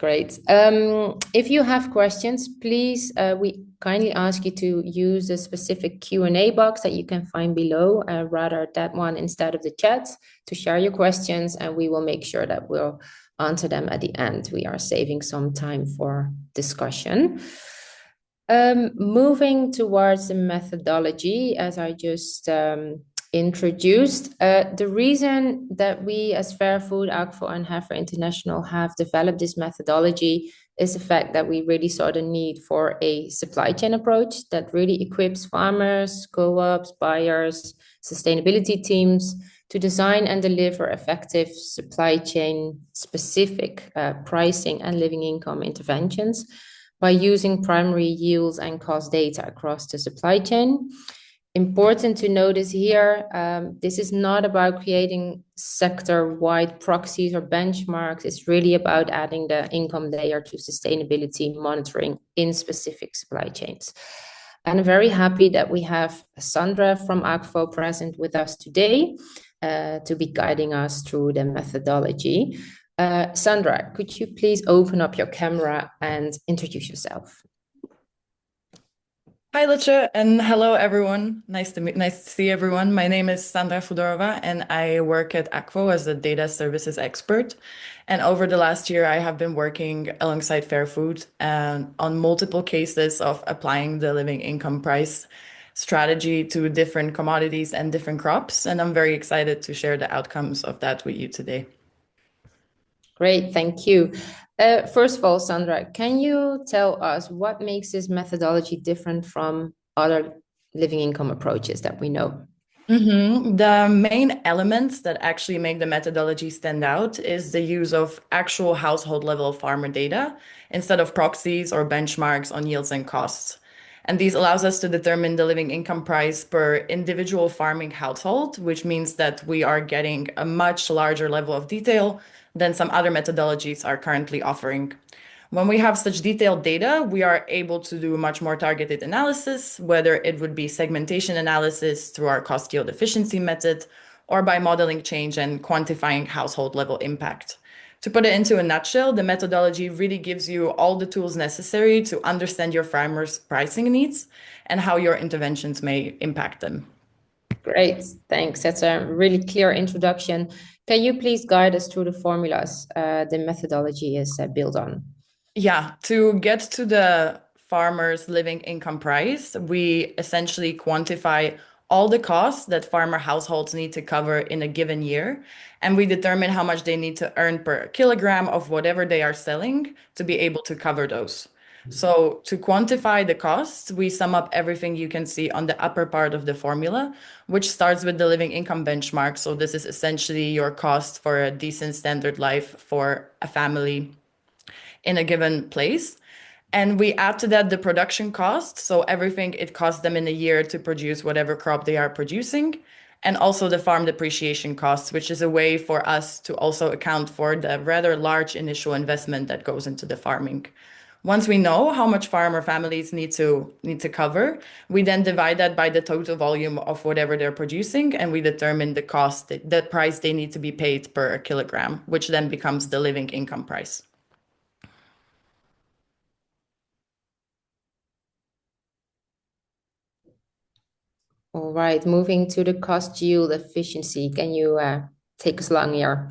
Great. If you have questions, please, we kindly ask you to use a specific Q&A box that you can find below, rather that one instead of the chat, to share your questions, and we will make sure that we'll answer them at the end. We are saving some time for discussion. Moving towards the methodology, as I just introduced, the reason that we as Fairfood, Akvo, and Heifer International have developed this methodology is the fact that we really saw the need for a supply chain approach that really equips farmers, co-ops, buyers, sustainability teams to design and deliver effective supply chain specific pricing and living income interventions by using primary yields and cost data across the supply chain. Important to notice here, this is not about creating sector-wide proxies or benchmarks. It's really about adding the income layer to sustainability monitoring in specific supply chains. And I'm very happy that we have Sandra from Akvo present with us today to be guiding us through the methodology. Sandra, could you please open up your camera and introduce yourself? Hi, Lucia, and hello, everyone. Nice to see everyone. My name is Sandra Fudorova, and I work at Akvo as a data services expert. And over the last year, I have been working alongside Fairfood on multiple cases of applying the living income price strategy to different commodities and different crops. And I'm very excited to share the outcomes of that with you today. Great, thank you. First of all, Sandra, can you tell us what makes this methodology different from other living income approaches that we know? The main elements that actually make the methodology stand out is the use of actual household level farmer data instead of proxies or benchmarks on yields and costs. And these allows us to determine the living income price per individual farming household, which means that we are getting a much larger level of detail than some other methodologies are currently offering. When we have such detailed data, we are able to do much more targeted analysis, whether it would be segmentation analysis through our cost yield efficiency method, or by modeling change and quantifying household level impact. To put it into a nutshell, the methodology really gives you all the tools necessary to understand your farmers' pricing needs and how your interventions may impact them. Great, thanks. That's a really clear introduction. Can you please guide us through the formulas the methodology is built on? Yeah, to get to the farmer's living income price, we essentially quantify all the costs that farmer households need to cover in a given year, and we determine how much they need to earn per kilogram of whatever they are selling to be able to cover those. So to quantify the costs, we sum up everything you can see on the upper part of the formula, which starts with the living income benchmark. So this is essentially your cost for a decent standard life for a family in a given place. And we add to that the production cost. So everything it costs them in a year to produce whatever crop they are producing. And also the farm depreciation costs, which is a way for us to also account for the rather large initial investment that goes into the farming. Once we know how much farmer families need to cover, we then divide that by the total volume of whatever they're producing, and we determine the cost, the price they need to be paid per kilogram, which then becomes the living income price. All right, moving to the cost yield efficiency. Can you take us along here?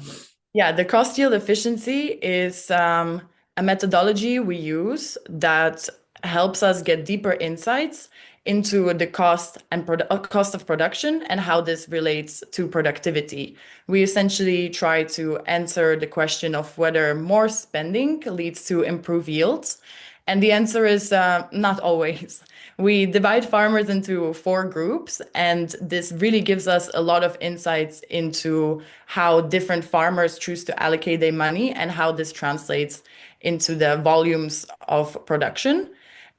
Yeah, the cost yield efficiency is a methodology we use that helps us get deeper insights into the cost and cost of production and how this relates to productivity. We essentially try to answer the question of whether more spending leads to improved yields. And the answer is not always. We divide farmers into 4 groups, and this really gives us a lot of insights into how different farmers choose to allocate their money and how this translates into the volumes of production.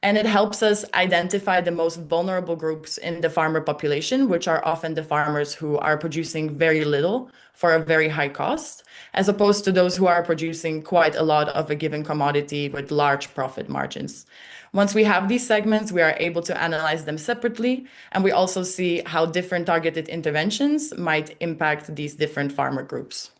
And it helps us identify the most vulnerable groups in the farmer population, which are often the farmers who are producing very little for a very high cost, as opposed to those who are producing quite a lot of a given commodity with large profit margins. Once we have these segments, we are able to analyze them separately, and we also see how different targeted interventions might impact these different farmer groups.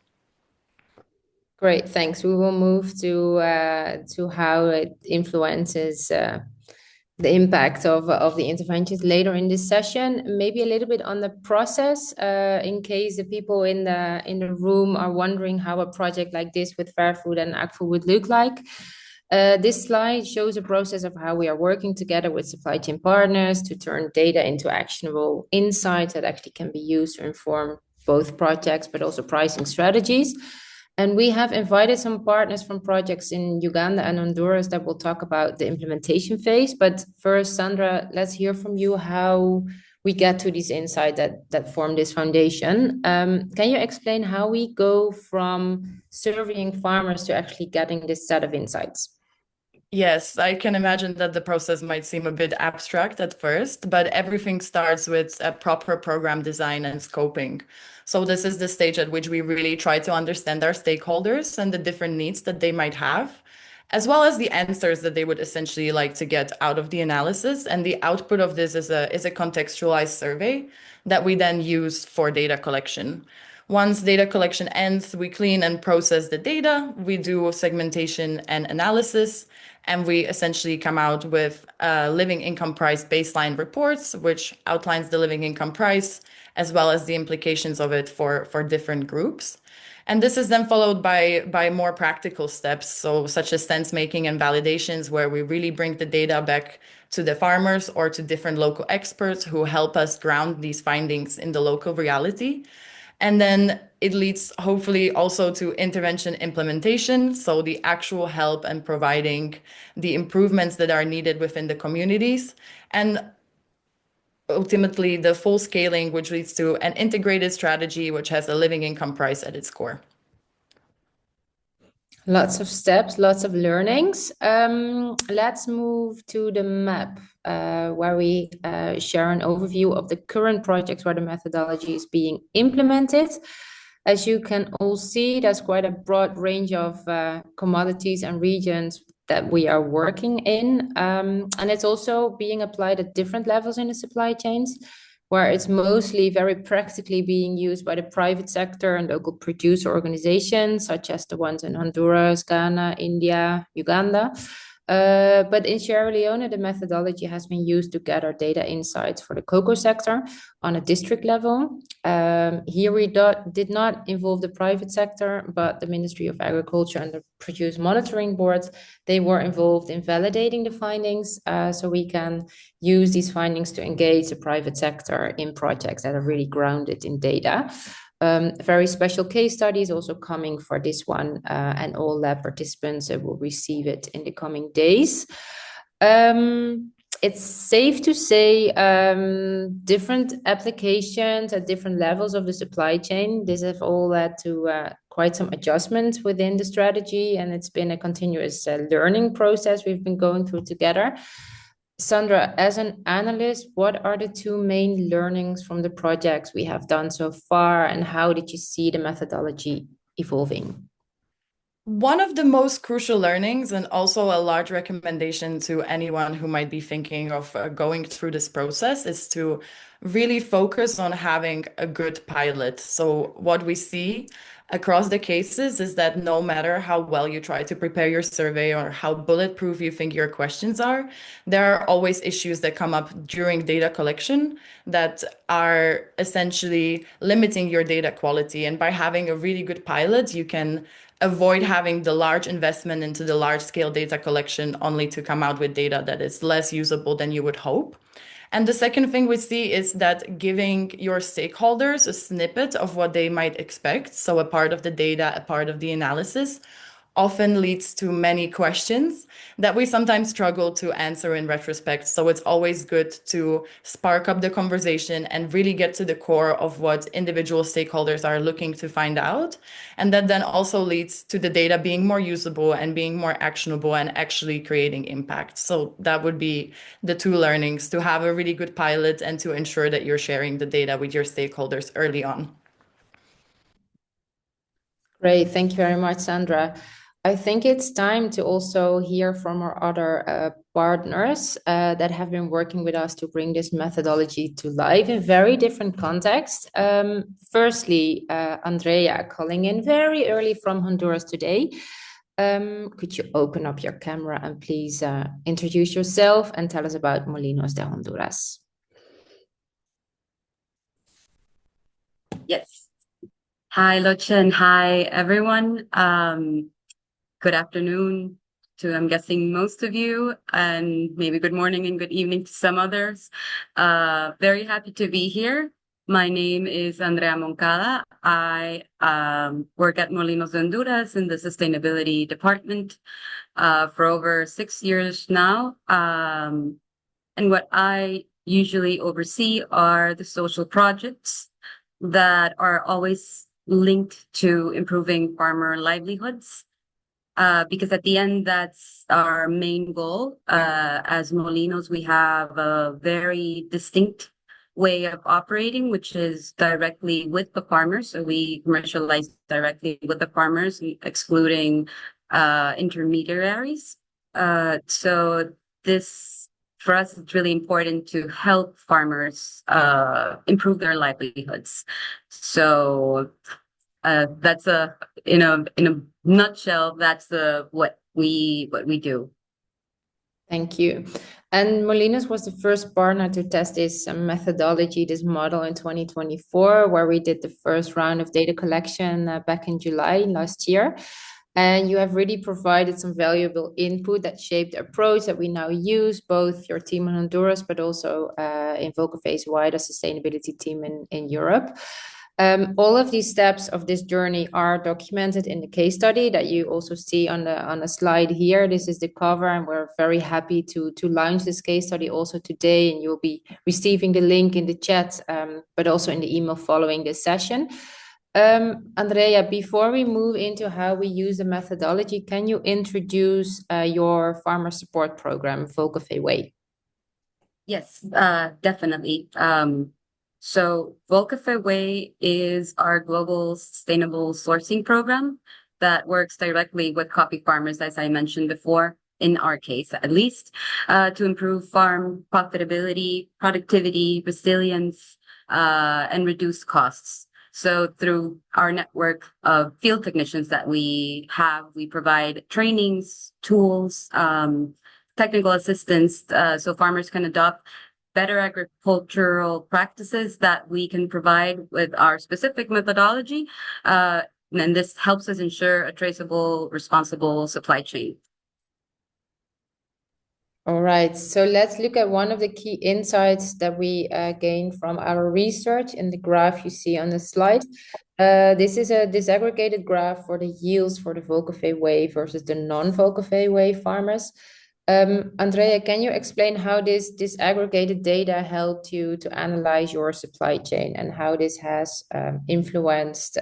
Great, thanks. We will move to how it influences the impact of the interventions later in this session. Maybe a little bit on the process, in case the people in the room are wondering how a project like this with Fairfood and Akvo would look like. This slide shows a process of how we are working together with supply chain partners to turn data into actionable insights that actually can be used to inform both projects, but also pricing strategies. And we have invited some partners from projects in Uganda and Honduras that will talk about the implementation phase. But first, Sandra, let's hear from you how we get to these insights that form this foundation. Can you explain how we go from surveying farmers to actually getting this set of insights? Yes, I can imagine that the process might seem a bit abstract at first, but everything starts with a proper program design and scoping. So this is the stage at which we really try to understand our stakeholders and the different needs that they might have, as well as the answers that they would essentially like to get out of the analysis. And the output of this is a contextualized survey that we then use for data collection. Once data collection ends, we clean and process the data, we do segmentation and analysis, and we essentially come out with living income price baseline reports, which outlines the living income price as well as the implications of it for different groups. And this is then followed by more practical steps, so such as sense making and validations, where we really bring the data back to the farmers or to different local experts who help us ground these findings in the local reality. And then it leads hopefully also to intervention implementation. So the actual help and providing the improvements that are needed within the communities. And ultimately the full scaling, which leads to an integrated strategy, which has a living income price at its core. Lots of steps, lots of learnings. Let's move to the map, where we share an overview of the current projects where the methodology is being implemented. As you can all see, there's quite a broad range of commodities and regions that we are working in. And it's also being applied at different levels in the supply chains, where it's mostly very practically being used by the private sector and local producer organizations, such as the ones in Honduras, Ghana, India, Uganda. But in Sierra Leone, the methodology has been used to gather data insights for the cocoa sector on a district level. Here we did not involve the private sector, but the Ministry of Agriculture and the Produce Monitoring Boards, they were involved in validating the findings, so we can use these findings to engage the private sector in projects that are really grounded in data. Very special case studies also coming for this one, and all lab participants will receive it in the coming days. It's safe to say different applications at different levels of the supply chain. This have all led to quite some adjustments within the strategy, and it's been a continuous learning process we've been going through together. Sandra, as an analyst, what are the two main learnings from the projects we have done so far, and how did you see the methodology evolving? One of the most crucial learnings, and also a large recommendation to anyone who might be thinking of going through this process, is to really focus on having a good pilot. So what we see across the cases is that no matter how well you try to prepare your survey or how bulletproof you think your questions are, there are always issues that come up during data collection that are essentially limiting your data quality. And by having a really good pilot, you can avoid having the large investment into the large scale data collection only to come out with data that is less usable than you would hope. And the second thing we see is that giving your stakeholders a snippet of what they might expect, so a part of the data, a part of the analysis, often leads to many questions that we sometimes struggle to answer in retrospect. So it's always good to spark up the conversation and really get to the core of what individual stakeholders are looking to find out. And that then also leads to the data being more usable and being more actionable and actually creating impact. So that would be the two learnings: to have a really good pilot and to ensure that you're sharing the data with your stakeholders early on. Great, thank you very much, Sandra. I think it's time to also hear from our other partners that have been working with us to bring this methodology to life in very different contexts. Firstly, Andrea, calling in very early from Honduras today. Could you open up your camera and please introduce yourself and tell us about Molinos de Honduras? Yes. Hi, Locha, and hi, everyone. Good afternoon to, I'm guessing, most of you, and maybe good morning and good evening to some others. Very happy to be here. My name is Andrea Moncada. I work at Molinos de Honduras in the sustainability department for over 6 years now. And what I usually oversee are the social projects that are always linked to improving farmer livelihoods. Because at the end, that's our main goal. As Molinos, we have a very distinct way of operating, which is directly with the farmers. So we commercialize directly with the farmers, excluding intermediaries. So this, for us, it's really important to help farmers improve their livelihoods. So that's in a nutshell, that's what we do. Thank you. And Molinos was the first partner to test this methodology, this model in 2024, where we did the first round of data collection back in July last year. And you have really provided some valuable input that shaped the approach that we now use, both your team in Honduras, but also in Vocafe's wider sustainability team in Europe. All of these steps of this journey are documented in the case study that you also see on the slide here. This is the cover, and we're very happy to launch this case study also today. And you'll be receiving the link in the chat, but also in the email following this session. Andrea, before we move into how we use the methodology, can you introduce your farmer support program, Vocafe Way? Yes, definitely. So Volcafe Way is our global sustainable sourcing program that works directly with coffee farmers, as I mentioned before, in our case at least, to improve farm profitability, productivity, resilience, and reduce costs. So through our network of field technicians that we have, we provide trainings, tools, technical assistance, so farmers can adopt better agricultural practices that we can provide with our specific methodology. And this helps us ensure a traceable, responsible supply chain. All right, so let's look at one of the key insights that we gained from our research in the graph you see on the slide. This is a disaggregated graph for the yields for the Vocafe Way versus the non-Vocafe Way farmers. Andrea, can you explain how this disaggregated data helped you to analyze your supply chain and how this has influenced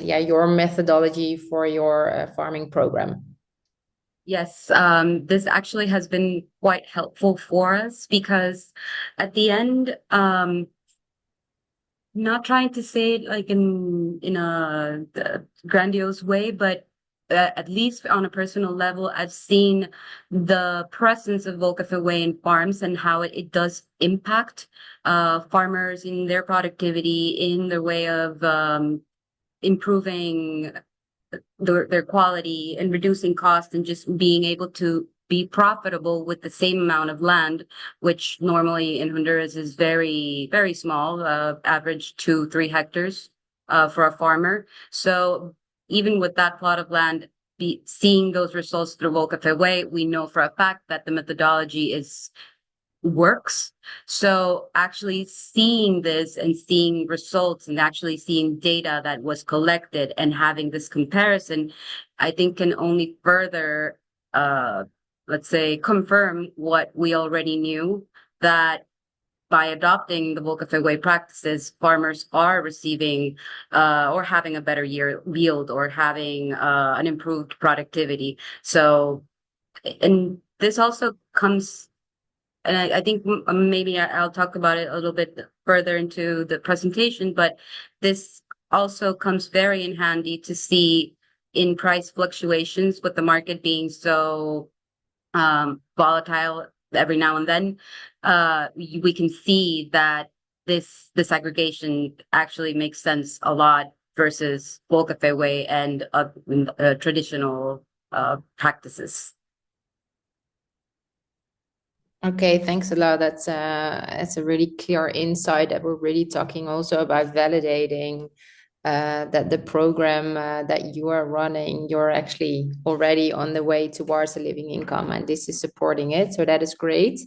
your methodology for your farming program? Yes, this actually has been quite helpful for us because at the end, not trying to say it like in a grandiose way, but at least on a personal level, I've seen the presence of Volcafe Way in farms and how it does impact farmers in their productivity, in their way of improving their quality and reducing costs and just being able to be profitable with the same amount of land, which normally in Honduras is very, very small, average 2-3 hectares for a farmer. So even with that plot of land, seeing those results through Volcafe Way, we know for a fact that the methodology works. So actually seeing this and seeing results and actually seeing data that was collected and having this comparison, I think can only further, let's say, confirm what we already knew, that by adopting the Volcafe Way practices, farmers are receiving or having a better yield or having an improved productivity. So, and this also comes, and I think maybe I'll talk about it a little bit further into the presentation, but this also comes very in handy to see in price fluctuations, with the market being so volatile every now and then, we can see that this aggregation actually makes sense a lot versus bulk FAA and traditional practices. Okay, thanks a lot. That's a really clear insight that we're really talking also about validating that the program that you are running, you're actually already on the way towards a living income, and this is supporting it. So that is great.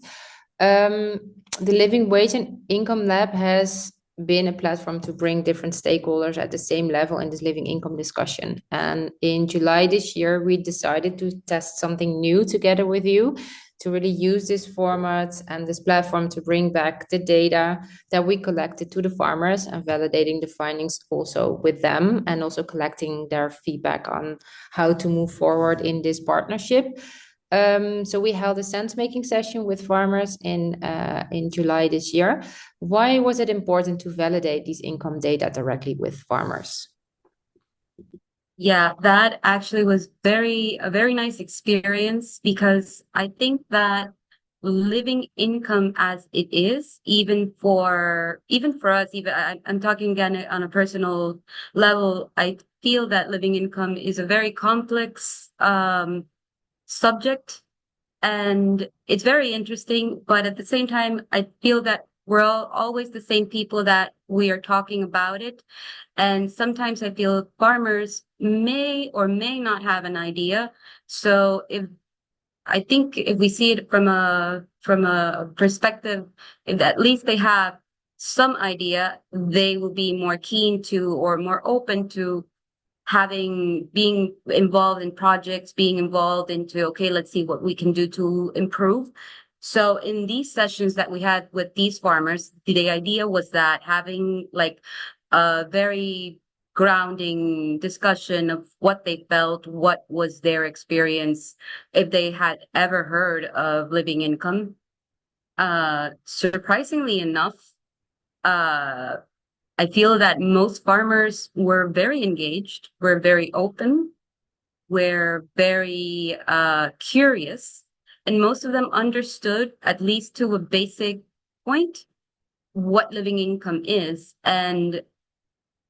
The Living Wage and Income Lab has been a platform to bring different stakeholders at the same level in this living income discussion. And in July this year, we decided to test something new together with you, to really use this format and this platform to bring back the data that we collected to the farmers and validating the findings also with them, and also collecting their feedback on how to move forward in this partnership. So we held a sense-making session with farmers in July this year. Why was it important to validate these income data directly with farmers? Yeah, that actually was a very nice experience, because I think that living income as it is, even for us, I'm talking again on a personal level, I feel that living income is a very complex subject, and it's very interesting, but at the same time, I feel that we're always the same people that we are talking about it. And sometimes I feel farmers may or may not have an idea. So I think if we see it from a perspective, if at least they have some idea, they will be more keen to, or more open to, being involved in projects, being involved into, okay, let's see what we can do to improve. So in these sessions that we had with these farmers, the idea was that having like a very grounding discussion of what they felt, what was their experience, if they had ever heard of living income. Surprisingly enough, I feel that most farmers were very engaged, were very open, were very curious, and most of them understood, at least to a basic point, what living income is. And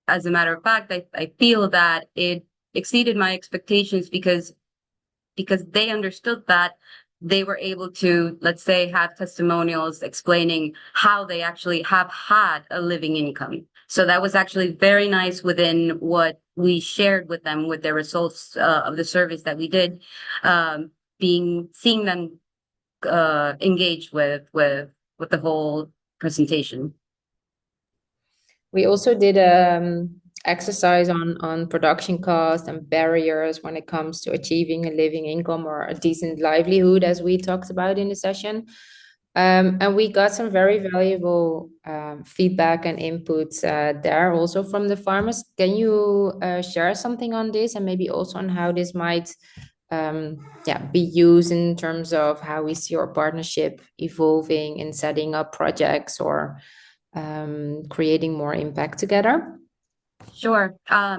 as a matter of fact, I feel that it exceeded my expectations, because they understood that, they were able to, let's say, have testimonials explaining how they actually have had a living income. So that was actually very nice within what we shared with them, with the results of the surveys that we did, seeing them engaged with the whole presentation. We also did exercise on production costs and barriers when it comes to achieving a living income or a decent livelihood, as we talked about in the session. And we got some very valuable feedback and inputs there also from the farmers. Can you share something on this, and maybe also on how this might be used in terms of how we see our partnership evolving in setting up projects or creating more impact together? Sure.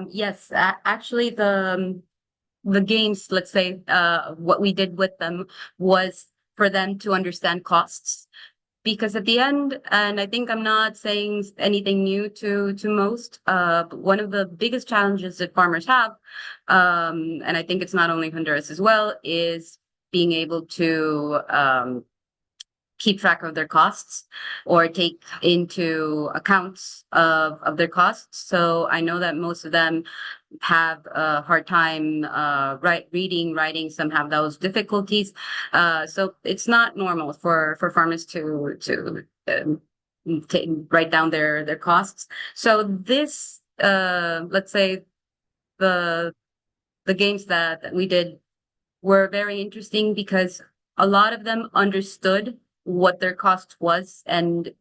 Yes, actually, the games, let's say, what we did with them was for them to understand costs, because at the end, and I think I'm not saying anything new to most, but one of the biggest challenges that farmers have, and I think it's not only Honduras as well, is being able to keep track of their costs, or take into accounts of their costs. So I know that most of them have a hard time reading, writing. Some have those difficulties. So it's not normal for farmers to write down their costs. So this, let's say, the games that we did were very interesting, because a lot of them understood what their cost was, and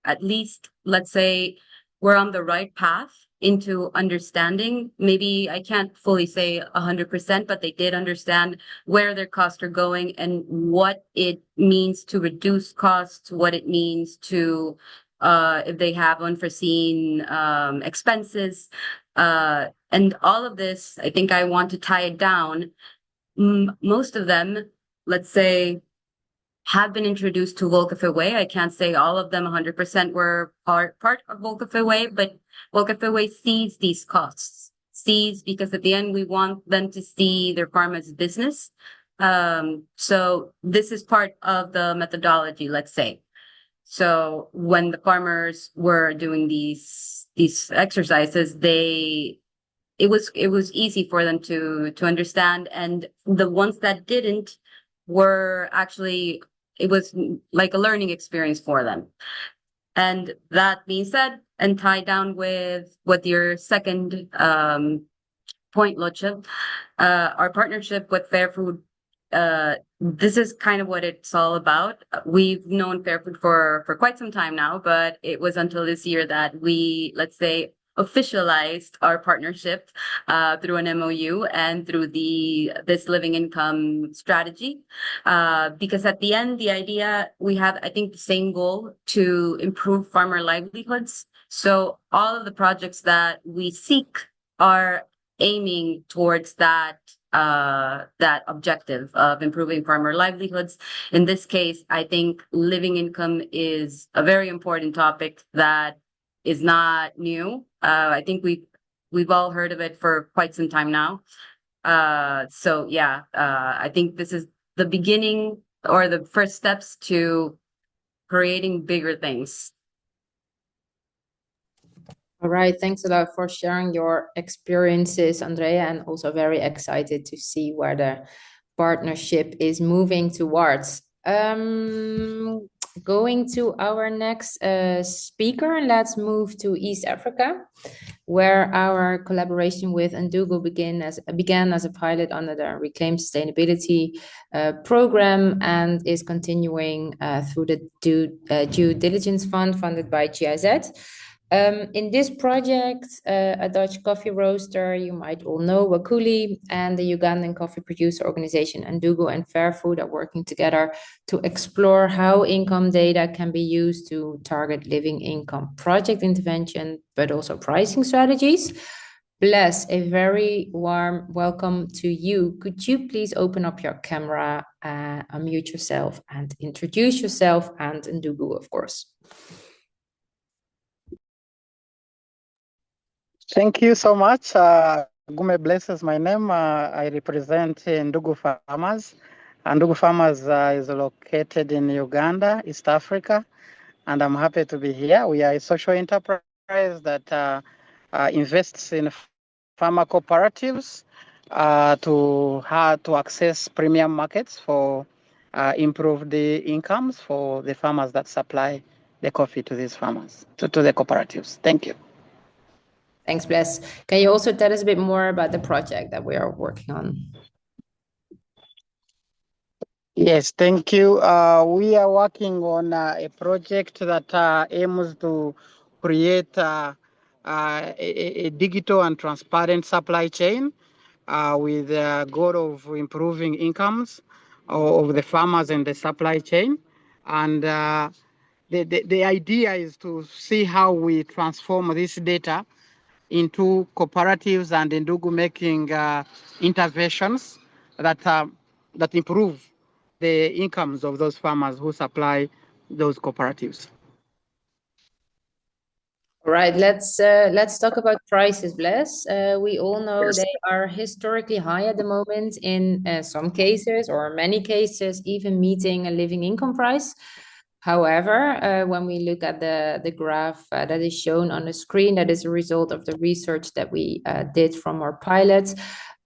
at least, let's say, we're on the right path into understanding. Maybe I can't fully say 100%, but they did understand where their costs are going and what it means to reduce costs, what it means to if they have unforeseen expenses. And all of this, I think I want to tie it down. Most of them, let's say, have been introduced to Wolcoffe Way. I can't say all of them 100% were part of Wolcoffe Way, but Wolcoffe Way sees these costs, because at the end we want them to see their farm as a business. So this is part of the methodology, let's say. So when the farmers were doing these exercises, it was easy for them to understand, and the ones that didn't were actually, it was like a learning experience for them. And that being said, and tied down with what your second point, Locha, our partnership with Fairfood, this is kind of what it's all about. We've known Fairfood for quite some time now, but it was until this year that we, let's say, officialized our partnership through an MOU and through this living income strategy. Because at the end, the idea, we have, I think, the same goal to improve farmer livelihoods. So all of the projects that we seek are aiming towards that objective of improving farmer livelihoods. In this case, I think living income is a very important topic that is not new. I think we've all heard of it for quite some time now. So yeah, I think this is the beginning or the first steps to creating bigger things. All right, thanks a lot for sharing your experiences, Andrea, and also very excited to see where the partnership is moving towards. Going to our next speaker, let's move to East Africa, where our collaboration with Ndugu began as a pilot under the Reclaim Sustainability program and is continuing through the due diligence fund funded by GIZ. In this project, a Dutch coffee roaster, you might all know, Wakuli, and the Ugandan coffee producer organization Ndugu and Fairfood are working together to explore how income data can be used to target living income project intervention, but also pricing strategies. Bless, a very warm welcome to you. Could you please open up your camera, unmute yourself, and introduce yourself and Ndugu, of course. Thank you so much. Gume Bless is my name. I represent Ndugu Farmers. Ndugu Farmers is located in Uganda, East Africa, and I'm happy to be here. We are a social enterprise that invests in farmer cooperatives to access premium markets for improve the incomes for the farmers that supply the coffee to these farmers, to the cooperatives. Thank you. Thanks, Bless. Can you also tell us a bit more about the project that we are working on? Yes, thank you. We are working on a project that aims to create a digital and transparent supply chain with the goal of improving incomes of the farmers and the supply chain. And the idea is to see how we transform this data into cooperatives and Ndugu making interventions that improve the incomes of those farmers who supply those cooperatives. All right, let's talk about prices, Bless. We all know they are historically high at the moment in some cases, or many cases, even meeting a living income price. However, when we look at the graph that is shown on the screen, that is a result of the research that we did from our pilots.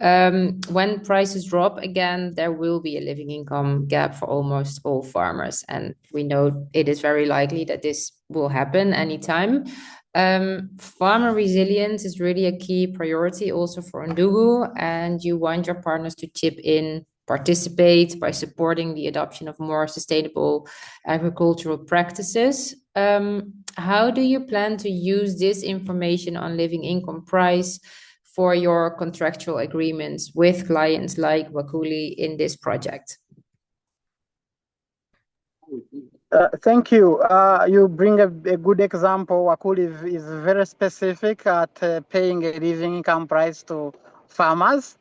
When prices drop again, there will be a living income gap for almost all farmers. And we know it is very likely that this will happen anytime. Farmer resilience is really a key priority also for Ndugu, and you want your partners to chip in, participate by supporting the adoption of more sustainable agricultural practices. How do you plan to use this information on living income price for your contractual agreements with clients like Wakuli in this project? Thank you. You bring a good example. Wakuli is very specific at paying a living income price to farmers,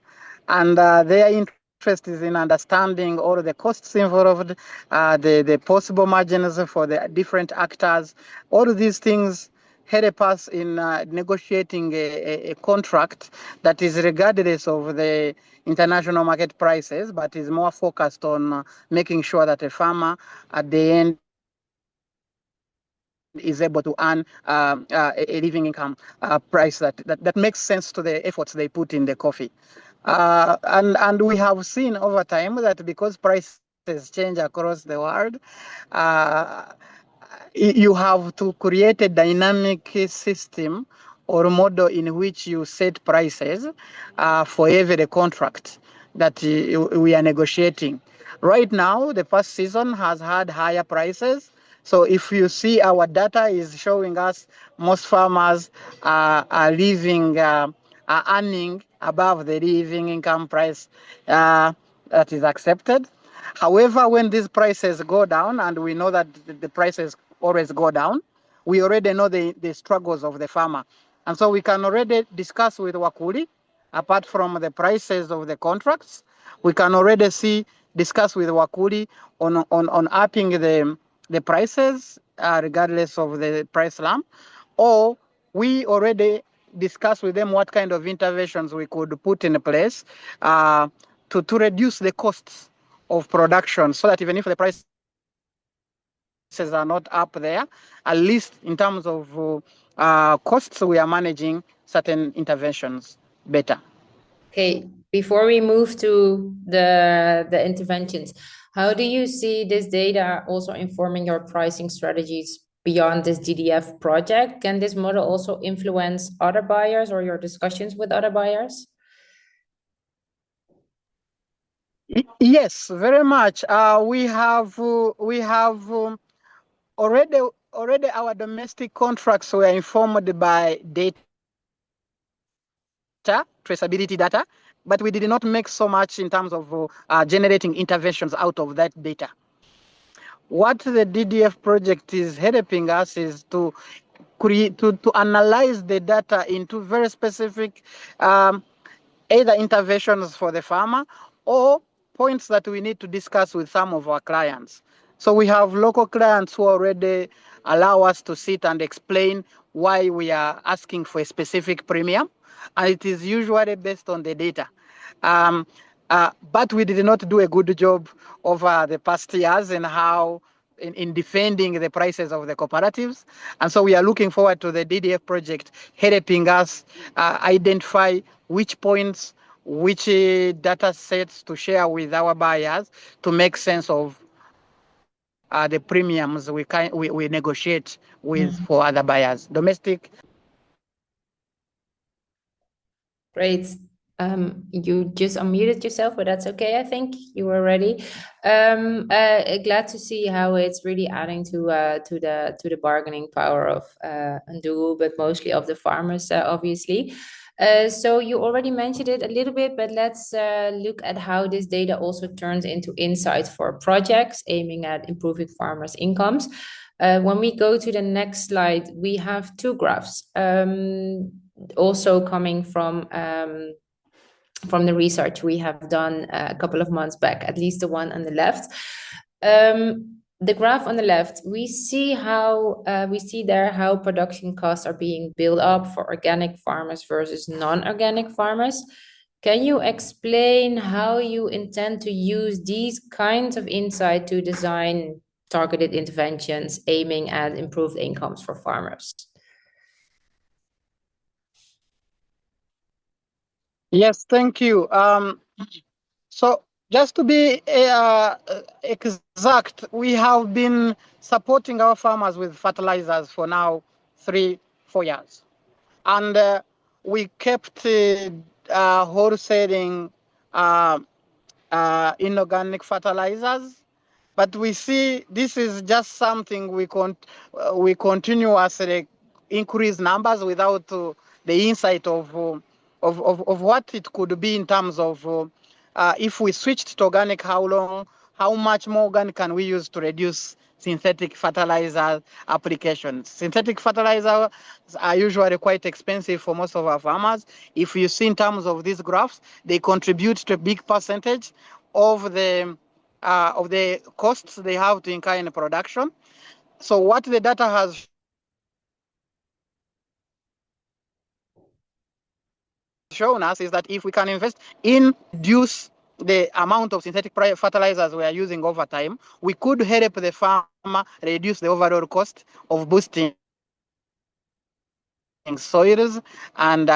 and their interest is in understanding all the costs involved, the possible margins for the different actors. All of these things help us in negotiating a contract that is regardless of the international market prices, but is more focused on making sure that a farmer at the end is able to earn a living income price that makes sense to the efforts they put in the coffee. And we have seen over time that because prices change across the world, you have to create a dynamic system or model in which you set prices for every contract that we are negotiating. Right now, the past season has had higher prices. So if you see our data is showing us most farmers are earning above the living income price that is accepted. However, when these prices go down, and we know that the prices always go down, we already know the struggles of the farmer. And so we can already discuss with Wakuli, apart from the prices of the contracts, we can already discuss with Wakuli on upping the prices regardless of the price slump, or we already discuss with them what kind of interventions we could put in place to reduce the costs of production, so that even if the prices are not up there, at least in terms of costs, we are managing certain interventions better. Okay, before we move to the interventions, how do you see this data also informing your pricing strategies beyond this DDF project? Can this model also influence other buyers or your discussions with other buyers? Yes, very much. We have already our domestic contracts were informed by data, traceability data, but we did not make so much in terms of generating interventions out of that data. What the DDF project is helping us is to analyze the data into very specific either interventions for the farmer or points that we need to discuss with some of our clients. So we have local clients who already allow us to sit and explain why we are asking for a specific premium, and it is usually based on the data. But we did not do a good job over the past years in how in defending the prices of the cooperatives. And so we are looking forward to the DDF project helping us identify which points, which data sets to share with our buyers to make sense of the premiums we negotiate with for other buyers, domestic. Great. You just unmuted yourself, but that's okay. I think you were ready. Glad to see how it's really adding to the bargaining power of Ndugu, but mostly of the farmers, obviously. So you already mentioned it a little bit, but let's look at how this data also turns into insights for projects aiming at improving farmers' incomes. When we go to the next slide, we have two graphs. Also coming from the research we have done a couple of months back, at least the one on the left. The graph on the left, we see there how production costs are being built up for organic farmers versus non-organic farmers. Can you explain how you intend to use these kinds of insight to design targeted interventions aiming at improved incomes for farmers? Yes, thank you. So just to be exact, we have been supporting our farmers with fertilizers for now 3-4 years. And we kept wholesaling inorganic fertilizers. But we see this is just something we continuously increase numbers without the insight of what it could be in terms of if we switched to organic, how long how much more organic can we use to reduce synthetic fertilizer applications. Synthetic fertilizers are usually quite expensive for most of our farmers. If you see in terms of these graphs, they contribute to a big percentage of the costs they have to incur in production. So what the data has shown us is that if we can invest in reduce the amount of synthetic fertilizers we are using over time, we could help the farmer reduce the overall cost of boosting soils and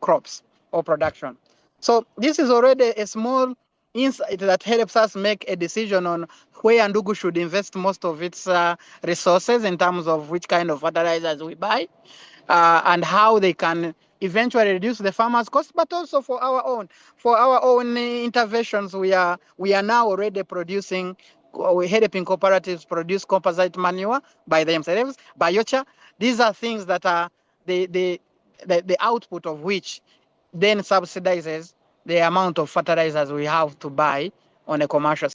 crops or production. So this is already a small insight that helps us make a decision on where Ndugu should invest most of its resources in terms of which kind of fertilizers we buy, and how they can eventually reduce the farmers' cost, but also for our own interventions. We are now already producing. We're helping cooperatives produce composite manure by themselves, biochar. These are things that are the output of which then subsidizes the amount of fertilizers we have to buy on a commercial.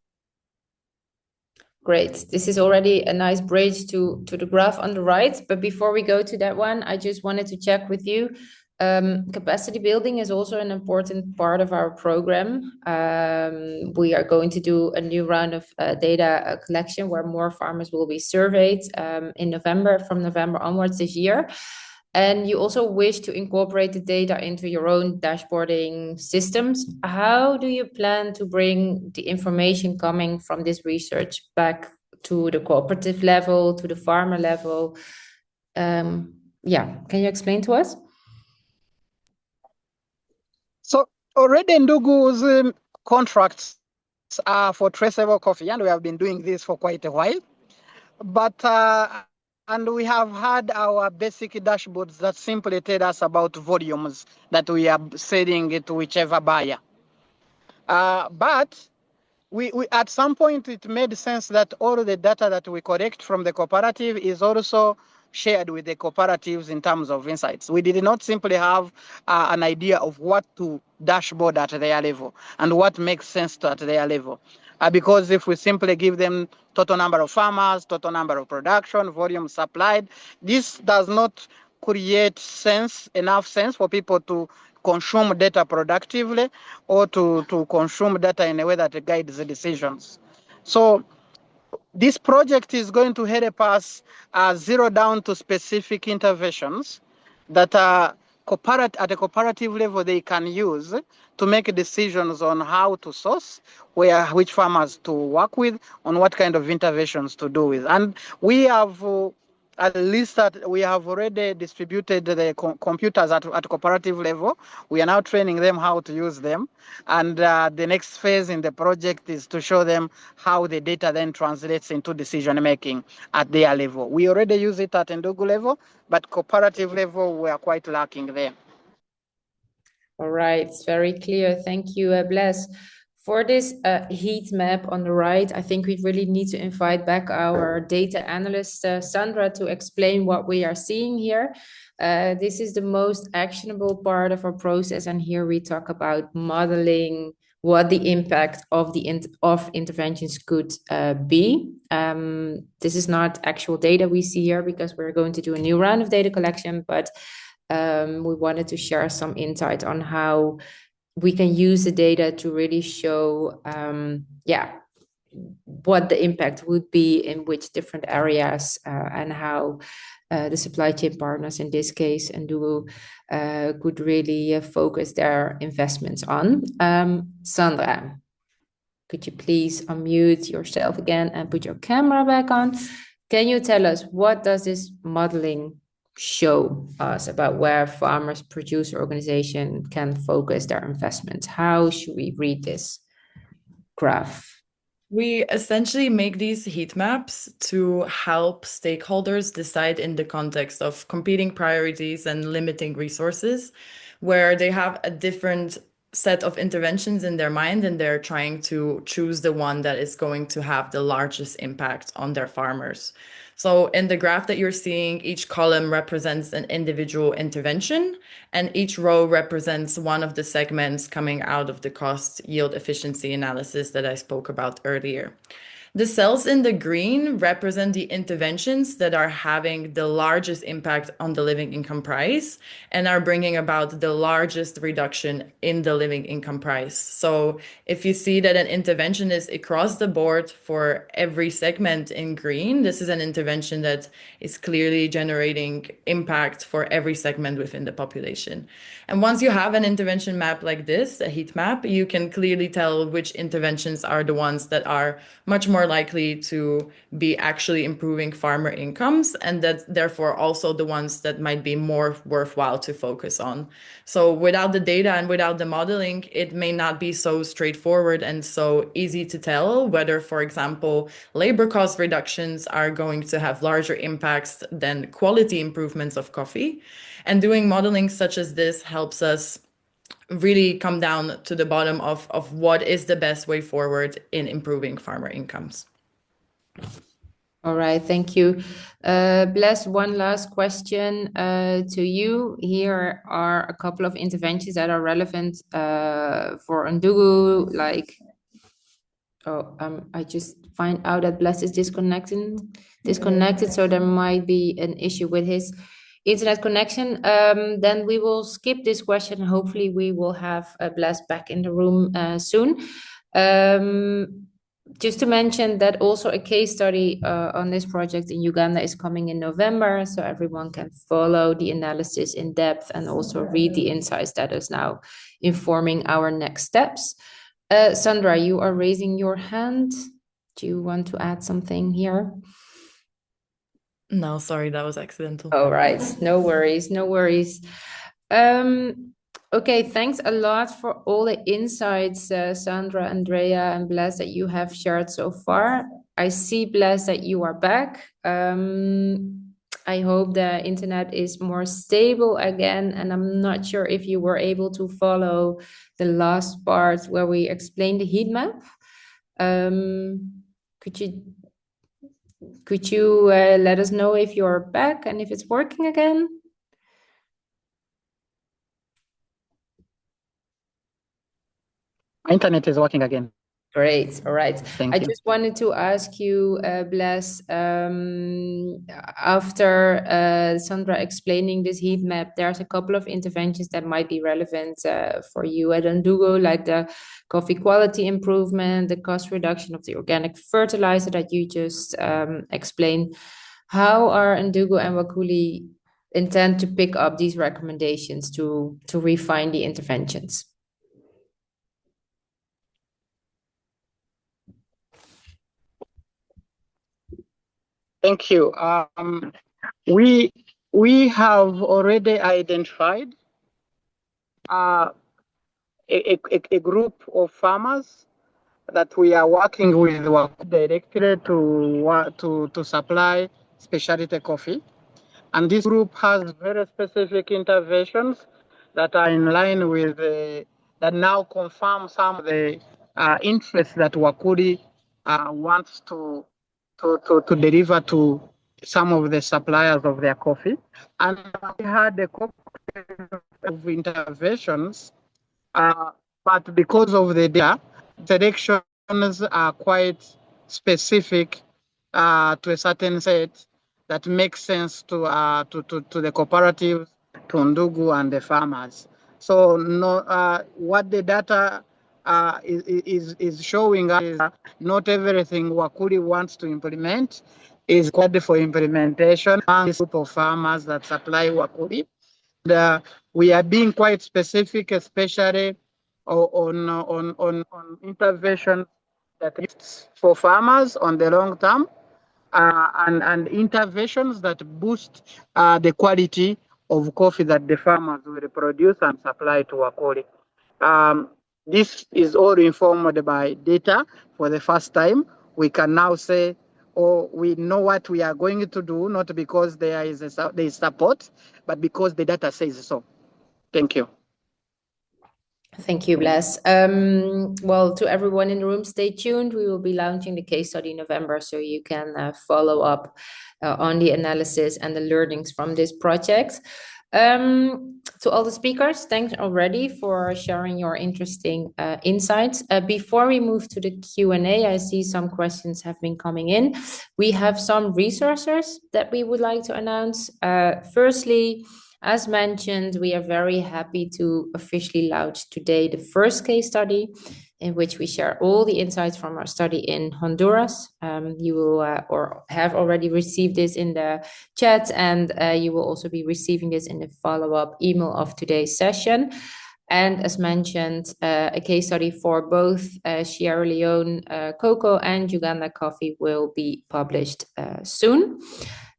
Great. This is already a nice bridge to the graph on the right. But before we go to that one, I just wanted to check with you. Capacity building is also an important part of our program. We are going to do a new round of data collection where more farmers will be surveyed in November, from November onwards this year. And you also wish to incorporate the data into your own dashboarding systems. How do you plan to bring the information coming from this research back to the cooperative level, to the farmer level? Yeah, can you explain to us? So already Ndugu's contracts are for traceable coffee, and we have been doing this for quite a while. But and we have had our basic dashboards that simply tell us about volumes that we are selling to whichever buyer. But we at some point it made sense that all the data that we collect from the cooperative is also shared with the cooperatives in terms of insights. We did not simply have an idea of what to dashboard at their level and what makes sense at their level. Because if we simply give them total number of farmers, total number of production, volume supplied, this does not create enough sense for people to consume data productively or to consume data in a way that guides the decisions. So this project is going to help us zero down to specific interventions that are at a cooperative level they can use to make decisions on how to source, which farmers to work with, on what kind of interventions to do with. And we have at least that we have already distributed the computers at cooperative level. We are now training them how to use them. And the next phase in the project is to show them how the data then translates into decision making at their level. We already use it at Ndugu level, but cooperative level, we are quite lacking there. All right, it's very clear. Thank you, Bless. For this heat map on the right, I think we really need to invite back our data analyst, Sandra, to explain what we are seeing here. This is the most actionable part of our process, and here we talk about modeling what the impact of the interventions could be. This is not actual data we see here because we're going to do a new round of data collection, but we wanted to share some insight on how we can use the data to really show, what the impact would be in which different areas, and how the supply chain partners, in this case, Ndugu, could really focus their investments on. Sandra, could you please unmute yourself again and put your camera back on? Can you tell us, what does this modeling show us about where farmers, producer organization can focus their investments? How should we read this graph? We essentially make these heat maps to help stakeholders decide in the context of competing priorities and limiting resources, where they have a different set of interventions in their mind, and they're trying to choose the one that is going to have the largest impact on their farmers. So in the graph that you're seeing, each column represents an individual intervention, and each row represents one of the segments coming out of the cost yield efficiency analysis that I spoke about earlier. The cells in the green represent the interventions that are having the largest impact on the living income price and are bringing about the largest reduction in the living income price. So if you see that an intervention is across the board for every segment in green, this is an intervention that is clearly generating impact for every segment within the population. And once you have an intervention map like this, a heat map, you can clearly tell which interventions are the ones that are much more likely to be actually improving farmer incomes, and that therefore also the ones that might be more worthwhile to focus on. So without the data and without the modeling, it may not be so straightforward and so easy to tell whether, for example, labor cost reductions are going to have larger impacts than quality improvements of coffee. And doing modeling such as this helps us really come down to the bottom of what is the best way forward in improving farmer incomes. All right, thank you. Bless, one last question to you. Here are a couple of interventions that are relevant for Ndugu, like, I just find out that Bless is disconnected, so there might be an issue with his internet connection. Then we will skip this question. Hopefully we will have Bless back in the room soon. Just to mention that also a case study on this project in Uganda is coming in November, so everyone can follow the analysis in depth and also read the insights that is now informing our next steps. Sandra, you are raising your hand. Do you want to add something here? No, sorry, that was accidental. All right, no worries, no worries. Okay, thanks a lot for all the insights, Sandra, Andrea, and Bless, that you have shared so far. I see, Bless, that you are back. I hope the internet is more stable again, and I'm not sure if you were able to follow the last part where we explained the heat map. Could you let us know if you're back and if it's working again? My internet is working again. Great. All right. Thank I you. just wanted to ask you, Bless, after Sandra explaining this heat map, there's a couple of interventions that might be relevant for you at Ndugu, like the coffee quality improvement, the cost reduction of the organic fertilizer that you just explained. How are Ndugu and Wakuli intend to pick up these recommendations to refine the interventions? Thank you. We have already identified a group of farmers that we are working with directly to supply specialty coffee, and this group has very specific interventions that are in line with that now confirm some of the interests that Wakuri wants to deliver to some of the suppliers of their coffee. And we had a couple of interventions, but because of the data, selections are quite specific to a certain set that makes sense to the cooperatives, to Ndugu and the farmers. So what the data is showing us is not everything Wakuri wants to implement is required for implementation. And this group of farmers that supply Wakuri, we are being quite specific, especially on intervention that is for farmers on the long term, and interventions that boost the quality of coffee that the farmers will produce and supply to Wakuri. This is all informed by data. For the first time, we can now say, oh, we know what we are going to do, not because there is support, but because the data says so. Thank you. Thank you, Bless. Well, to everyone in the room, stay tuned. We will be launching the case study in November, so you can follow up on the analysis and the learnings from this project. To all the speakers, thanks already for sharing your interesting insights. Before we move to the Q&A, I see some questions have been coming in. We have some resources that we would like to announce. Firstly, as mentioned, we are very happy to officially launch today the first case study in which we share all the insights from our study in Honduras. You will or have already received this in the chat, and you will also be receiving this in the follow-up email of today's session. And as mentioned, a case study for both Sierra Leone cocoa and Uganda coffee will be published soon.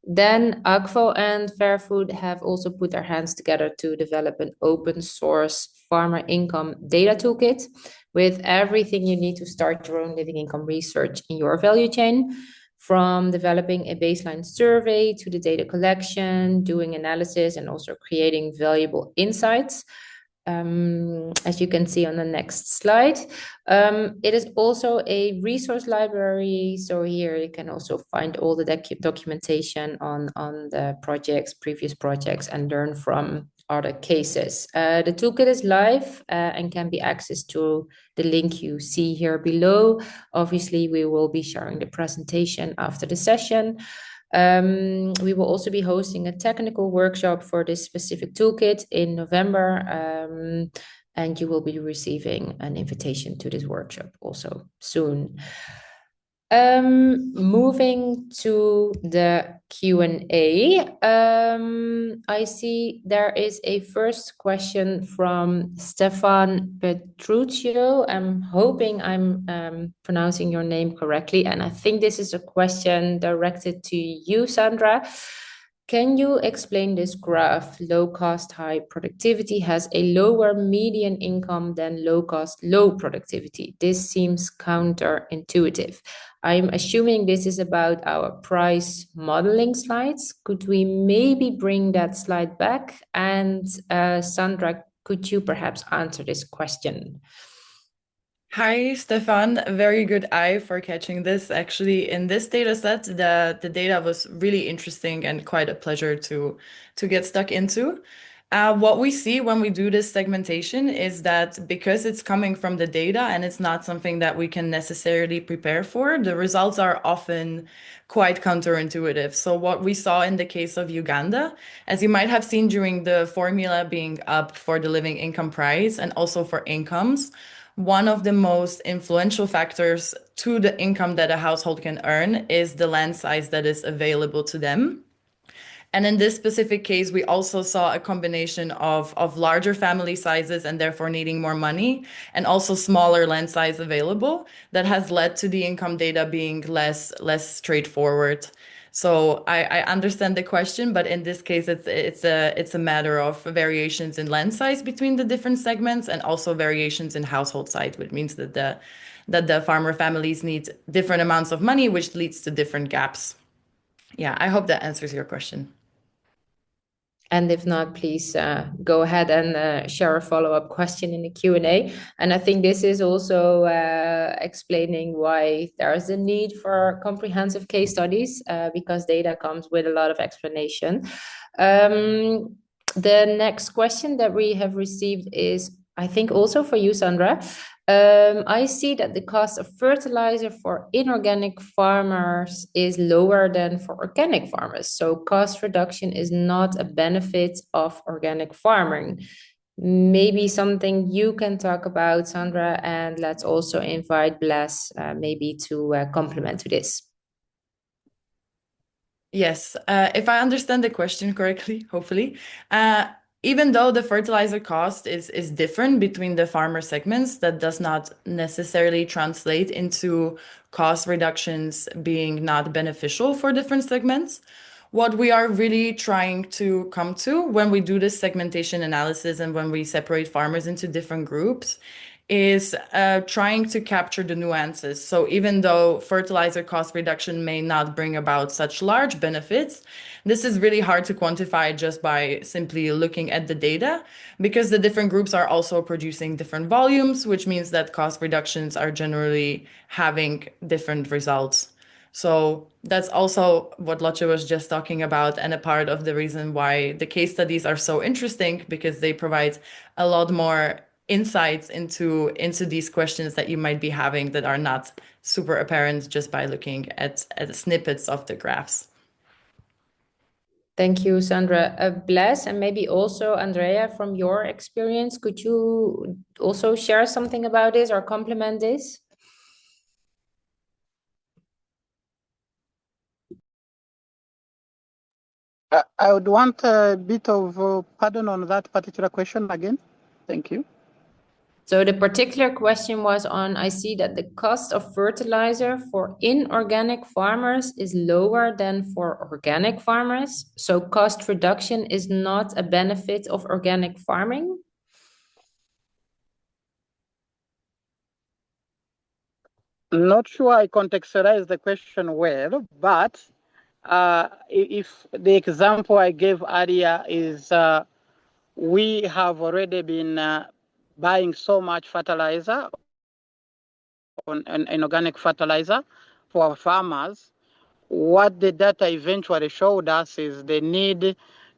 Then Akvo and Fairfood have also put their hands together to develop an open source farmer income data toolkit with everything you need to start your own living income research in your value chain, from developing a baseline survey to the data collection, doing analysis, and also creating valuable insights. As you can see on the next slide. It is also a resource library, so here you can also find all the documentation on the projects, previous projects, and learn from other cases. The toolkit is live and can be accessed through the link you see here below. Obviously, we will be sharing the presentation after the session. We will also be hosting a technical workshop for this specific toolkit in November, and you will be receiving an invitation to this workshop also soon. Moving to the Q&A, I see there is a first question from Stefan Petruccio. I'm hoping I'm pronouncing your name correctly, and I think this is a question directed to you, Sandra. Can you explain this graph? Low cost, high productivity has a lower median income than low cost, low productivity. This seems counterintuitive. I'm assuming this is about our price modeling slides. Could we maybe bring that slide back? And Sandra, could you perhaps answer this question? Hi, Stefan. Very good eye for catching this. Actually, in this data set, the data was really interesting and quite a pleasure to get stuck into. What we see when we do this segmentation is that because it's coming from the data and it's not something that we can necessarily prepare for, the results are often quite counterintuitive. So what we saw in the case of Uganda, as you might have seen during the formula being up for the living income price and also for incomes, one of the most influential factors to the income that a household can earn is the land size that is available to them. And in this specific case, we also saw a combination of larger family sizes and therefore needing more money, and also smaller land size available that has led to the income data being less straightforward. So I understand the question, but in this case, it's a matter of variations in land size between the different segments and also variations in household size, which means that the farmer families need different amounts of money, which leads to different gaps. Yeah, I hope that answers your question. And if not, please go ahead and share a follow-up question in the Q&A. And I think this is also explaining why there is a need for comprehensive case studies because data comes with a lot of explanation. The next question that we have received is, I think also for you, Sandra. I see that the cost of fertilizer for inorganic farmers is lower than for organic farmers. So cost reduction is not a benefit of organic farming. Maybe something you can talk about, Sandra, and let's also invite Bless maybe to complement to this. Yes, if I understand the question correctly, hopefully, even though the fertilizer cost is different between the farmer segments, that does not necessarily translate into cost reductions being not beneficial for different segments. What we are really trying to come to when we do this segmentation analysis and when we separate farmers into different groups is trying to capture the nuances. So even though fertilizer cost reduction may not bring about such large benefits, This is really hard to quantify just by simply looking at the data, because the different groups are also producing different volumes, which means that cost reductions are generally having different results. So that's also what Lotte was just talking about, and a part of the reason why the case studies are so interesting, because they provide a lot more insights into these questions that you might be having that are not super apparent just by looking at snippets of the graphs. Thank you, Sandra. Bless, and maybe also Andrea, from your experience, could you also share something about this or complement this? I would want a bit of pardon on that particular question again. Thank you. So the particular question was on, I see that the cost of fertilizer for inorganic farmers is lower than for organic farmers. So cost reduction is not a benefit of organic farming? Not sure I contextualized the question well, but if the example I gave earlier is we have already been buying so much fertilizer on organic fertilizer for our farmers, what the data eventually showed us is the need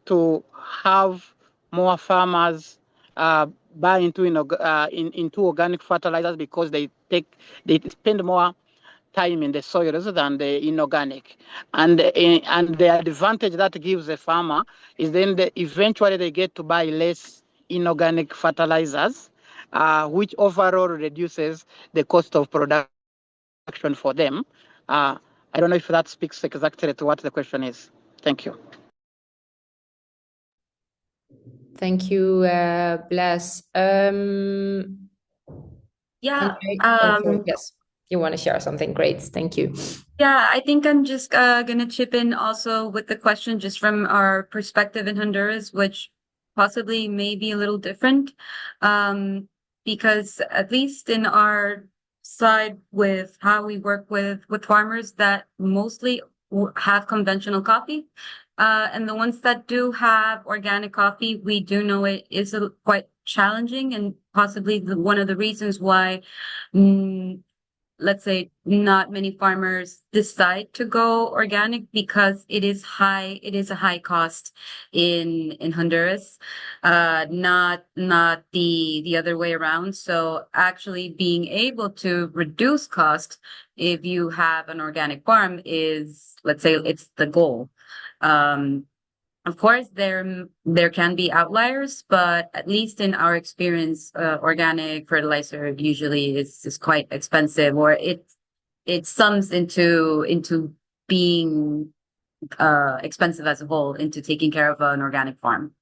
to have more farmers buy into organic fertilizers, because they spend more time in the soil rather than the inorganic. And the advantage that gives the farmer is then eventually they get to buy less inorganic fertilizers, which overall reduces the cost of production for them. I don't know if that speaks exactly to what the question is. Thank you. Thank you, Bless. Yeah. Yes, you want to share something? Great, thank you. Yeah, I think I'm just gonna chip in also with the question just from our perspective in Honduras, which possibly may be a little different. Because at least in our side with how we work with farmers that mostly have conventional coffee. And the ones that do have organic coffee, we do know it is quite challenging, and possibly one of the reasons why let's say not many farmers decide to go organic, because it is a high cost in Honduras, not the other way around. So actually being able to reduce cost if you have an organic farm is, let's say, it's the goal. Of course, there can be outliers, but at least in our experience, organic fertilizer usually is quite expensive, or it sums into being expensive as a whole, into taking care of an organic farm.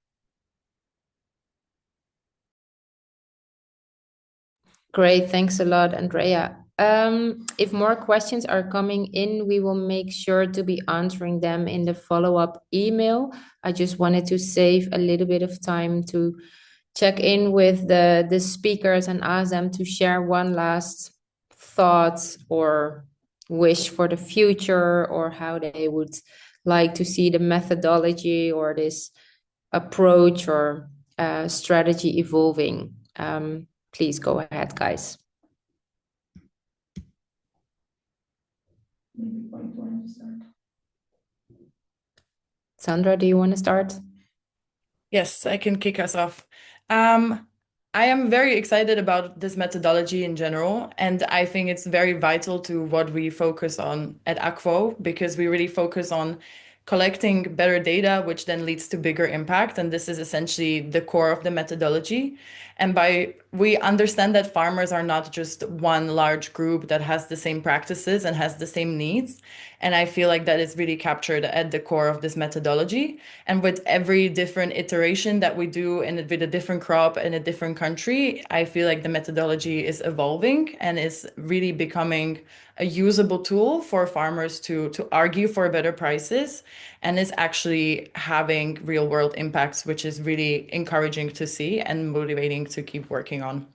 Great, thanks a lot, Andrea. If more questions are coming in, we will make sure to be answering them in the follow-up email. I just wanted to save a little bit of time to check in with the speakers and ask them to share one last thought or wish for the future, or how they would like to see the methodology or this approach or strategy evolving. Please go ahead, guys. Sandra, do you want to start? Yes, I can kick us off. I am very excited about this methodology in general, and I think it's very vital to what we focus on at Akvo, because we really focus on collecting better data, which then leads to bigger impact. And this is essentially the core of the methodology. And we understand that farmers are not just one large group that has the same practices and has the same needs. And I feel like that is really captured at the core of this methodology. And with every different iteration that we do and with a different crop in a different country, I feel like the methodology is evolving and is really becoming a usable tool for farmers to argue for better prices, and is actually having real world impacts, which is really encouraging to see and motivating to keep working on.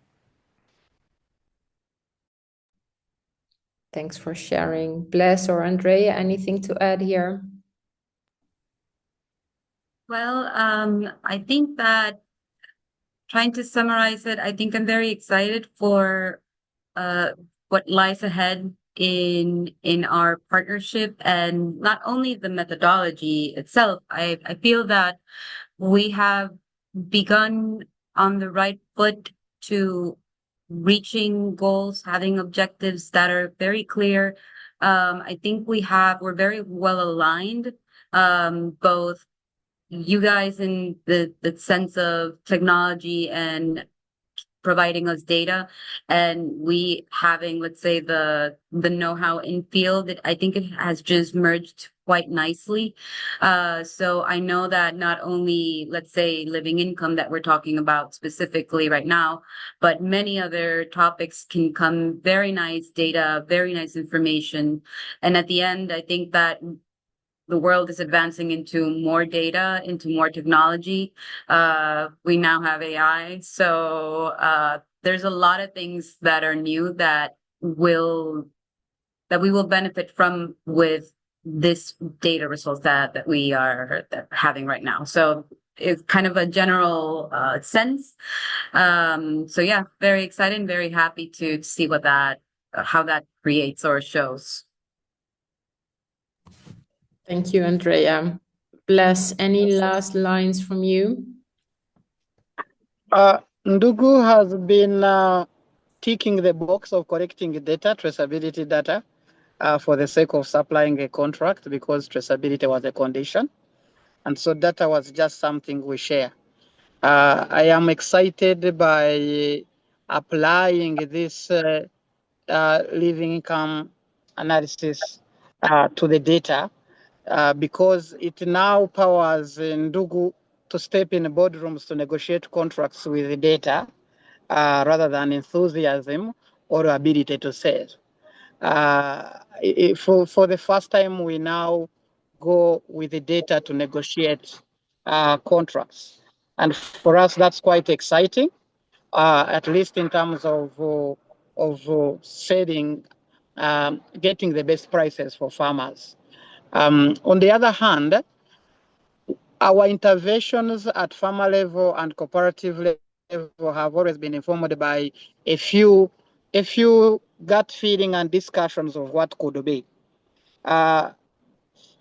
Thanks for sharing. Bless or Andrea, anything to add here? Well, I think that trying to summarize it, I think I'm very excited for what lies ahead in our partnership, and not only the methodology itself. I feel that we have begun on the right foot to reaching goals, having objectives that are very clear. I think we're very well aligned, both you guys in the sense of technology and providing us data, and we having, let's say, the know-how in field. I think it has just merged quite nicely. So I know that not only, let's say, living income that we're talking about specifically right now, but many other topics can come, very nice data, very nice information. And at the end, I think that the world is advancing into more data, into more technology. We now have AI. So there's a lot of things that are new that we will benefit from with this data results that we are having right now. So it's kind of a general sense. So yeah, very excited, very happy to see how that creates or shows. Thank you, Andrea. Bless, any last lines from you? Ndugu has been ticking the box of collecting data, traceability data, for the sake of supplying a contract, because traceability was a condition. And so data was just something we share. I am excited by applying this living income analysis to the data, because it now powers Ndugu to step in boardrooms to negotiate contracts with the data, rather than enthusiasm or ability to sell. For the first time, we now go with the data to negotiate contracts. And for us, that's quite exciting, at least in terms of selling, getting the best prices for farmers. On the other hand, our interventions at farmer level and cooperative level have always been informed by a few gut feeling and discussions of what could be. The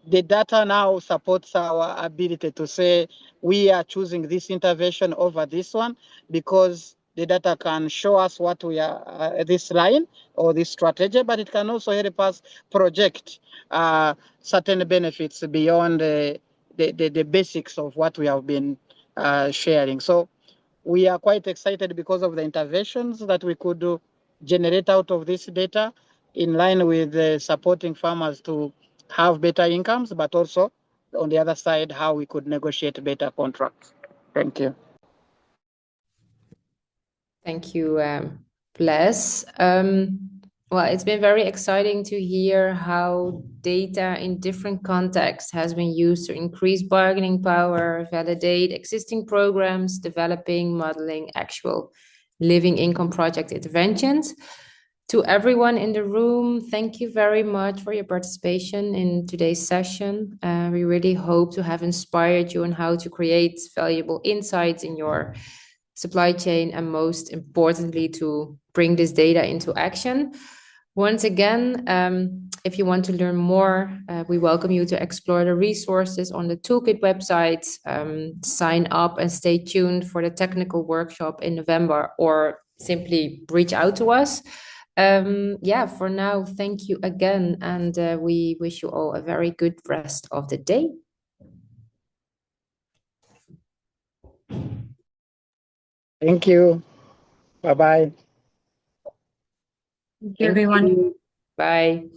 data now supports our ability to say we are choosing this intervention over this one, because the data can show us what we are, this line or this strategy, but it can also help us project certain benefits beyond the basics of what we have been sharing. So we are quite excited because of the interventions that we could generate out of this data, in line with supporting farmers to have better incomes, but also on the other side, how we could negotiate better contracts. Thank you. Thank you, Bless. Well, it's been very exciting to hear how data in different contexts has been used to increase bargaining power, validate existing programs, developing, modeling actual living income project interventions. To everyone in the room, thank you very much for your participation in today's session. We really hope to have inspired you on how to create valuable insights in your supply chain, and most importantly, to bring this data into action. Once again, if you want to learn more, we welcome you to explore the resources on the Toolkit website, sign up and stay tuned for the technical workshop in November, or simply reach out to us. Yeah, for now, thank you again, and we wish you all a very good rest of the day. Thank you. Bye-bye. Thank you, everyone. Bye.